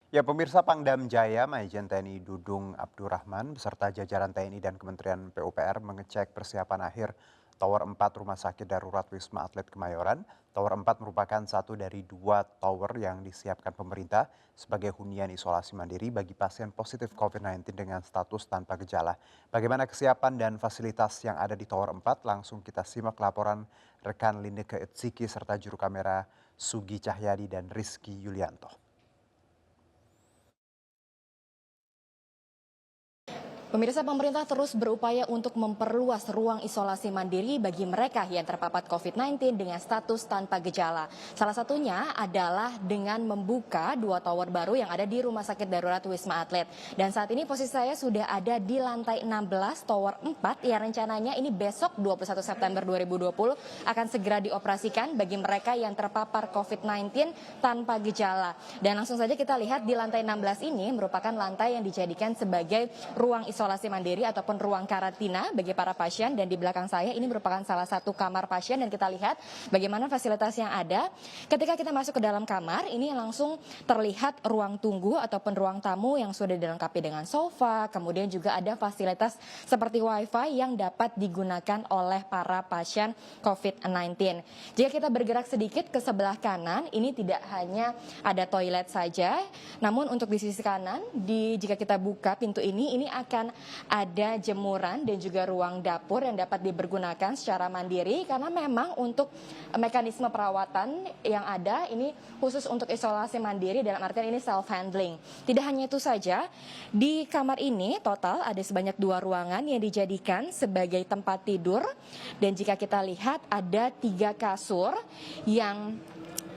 Ya, pemirsa Pangdam Jaya, Majen TNI Dudung Abdurrahman beserta jajaran TNI dan Kementerian PUPR mengecek persiapan akhir Tower 4 Rumah Sakit Darurat Wisma Atlet Kemayoran. Tower 4 merupakan satu dari dua tower yang disiapkan pemerintah sebagai hunian isolasi mandiri bagi pasien positif COVID-19 dengan status tanpa gejala. Bagaimana kesiapan dan fasilitas yang ada di Tower 4? Langsung kita simak laporan rekan Lineke Etsiki serta juru kamera Sugi Cahyadi dan Rizky Yulianto. Pemirsa, pemerintah terus berupaya untuk memperluas ruang isolasi mandiri bagi mereka yang terpapar COVID-19 dengan status tanpa gejala. Salah satunya adalah dengan membuka dua tower baru yang ada di Rumah Sakit Darurat Wisma Atlet. Dan saat ini posisi saya sudah ada di lantai 16 tower 4 yang rencananya ini besok 21 September 2020 akan segera dioperasikan bagi mereka yang terpapar COVID-19 tanpa gejala. Dan langsung saja kita lihat di lantai 16 ini merupakan lantai yang dijadikan sebagai ruang isolasi mandiri ataupun ruang karantina bagi para pasien, dan di belakang saya ini merupakan salah satu kamar pasien dan kita lihat bagaimana fasilitas yang ada. Ketika kita masuk ke dalam kamar ini langsung terlihat ruang tunggu ataupun ruang tamu yang sudah dilengkapi dengan sofa, kemudian juga ada fasilitas seperti wifi yang dapat digunakan oleh para pasien COVID-19. Jika kita bergerak sedikit ke sebelah kanan, ini tidak hanya ada toilet saja, namun untuk di sisi kanan, jika kita buka pintu ini akan ada jemuran dan juga ruang dapur yang dapat dipergunakan secara mandiri, karena memang untuk mekanisme perawatan yang ada ini khusus untuk isolasi mandiri, dalam artian ini self handling. Tidak hanya itu saja, di kamar ini total ada sebanyak 2 ruangan yang dijadikan sebagai tempat tidur, dan jika kita lihat ada 3 kasur yang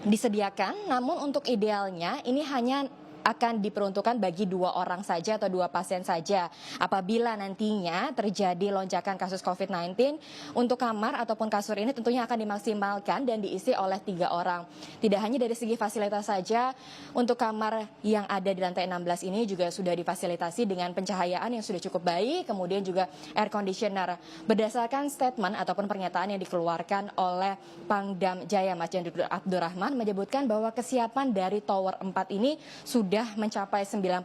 disediakan, namun untuk idealnya ini hanya akan diperuntukkan bagi 2 orang saja atau 2 pasien saja. Apabila nantinya terjadi lonjakan kasus COVID-19, untuk kamar ataupun kasur ini tentunya akan dimaksimalkan dan diisi oleh 3 orang. Tidak hanya dari segi fasilitas saja, untuk kamar yang ada di lantai 16 ini juga sudah difasilitasi dengan pencahayaan yang sudah cukup baik, kemudian juga air conditioner. Berdasarkan statement ataupun pernyataan yang dikeluarkan oleh Pangdam Jaya Majen Dudung Abdurrahman menyebutkan bahwa kesiapan dari Tower 4 ini sudah mencapai 90%,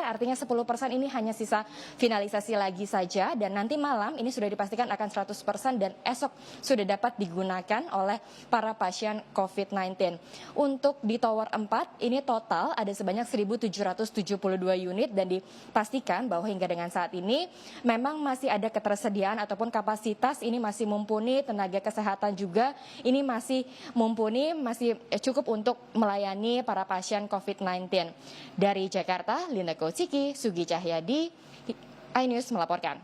artinya 10% ini hanya sisa finalisasi lagi saja, dan nanti malam ini sudah dipastikan akan 100% dan esok sudah dapat digunakan oleh para pasien COVID-19. Untuk di Tower 4 ini total ada sebanyak 1.772 unit, dan dipastikan bahwa hingga dengan saat ini memang masih ada ketersediaan ataupun kapasitas ini masih mumpuni, tenaga kesehatan juga ini masih mumpuni, masih cukup untuk melayani para pasien COVID-19. Dari Jakarta, Lineke Etsiki, Sugi Cahyadi, iNews melaporkan.